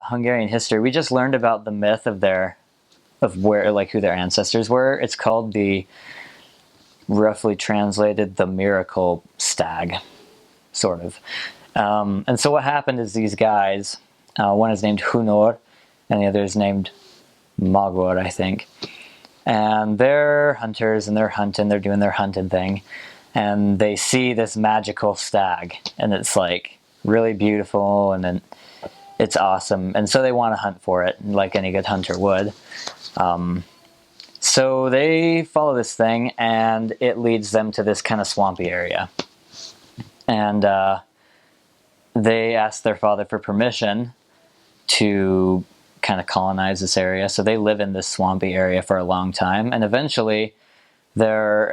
Hungarian history. We just learned about the myth of where, like, who their ancestors were. It's called roughly translated, the miracle stag, sort of. And so what happened is these guys, one is named Hunor, and the other is named Magor, I think. And they're hunters, and they're hunting, they're doing their hunting thing. And they see this magical stag, and it's like really beautiful, and then it's awesome. And so they want to hunt for it, like any good hunter would. So they follow this thing, and it leads them to this kind of swampy area. And they ask their father for permission to kind of colonize this area. So they live in this swampy area for a long time. And eventually they're,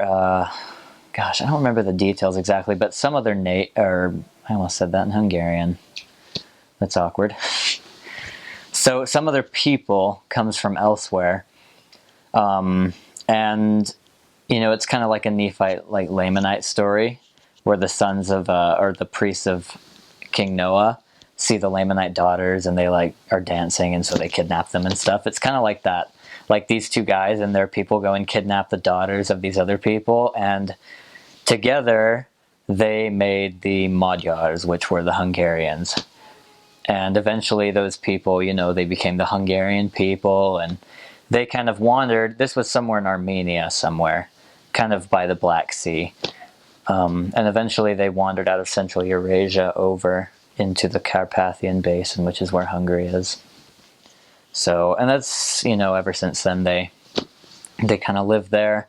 gosh, I don't remember the details exactly, but some of their I almost said that in Hungarian. That's awkward. So some of their people comes from elsewhere. And, you know, it's kind of like a Nephite, like Lamanite story, where the sons of, or the priests of King Noah see the Lamanite daughters, and they like are dancing, and so they kidnap them and stuff. It's kind of like that. Like these two guys and their people go and kidnap the daughters of these other people, and together they made the Magyars, which were the Hungarians. And eventually those people, you know, they became the Hungarian people, and they kind of wandered. This was somewhere in Armenia, somewhere, kind of by the Black Sea. And eventually they wandered out of Central Eurasia over into the Carpathian Basin, which is where Hungary is. So, and that's, you know, ever since then they kind of lived there.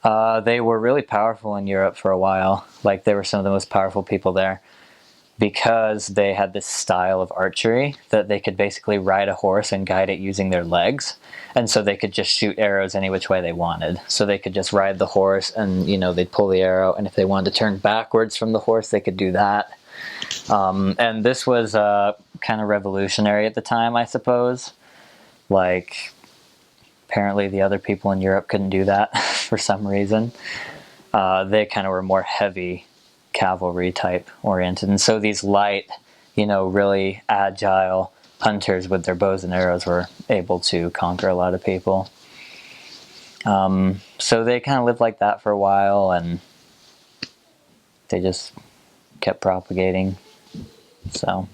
They were really powerful in Europe for a while. Like, they were some of the most powerful people there, because they had this style of archery that they could basically ride a horse and guide it using their legs. And so they could just shoot arrows any which way they wanted. So they could just ride the horse and, you know, they'd pull the arrow. And if they wanted to turn backwards from the horse, they could do that. And this was kind of revolutionary at the time, I suppose. Like, apparently the other people in Europe couldn't do that for some reason. They kind of were more heavy cavalry type oriented, and so these light, you know, really agile hunters with their bows and arrows were able to conquer a lot of people. So they kind of lived like that for a while, and they just kept propagating. So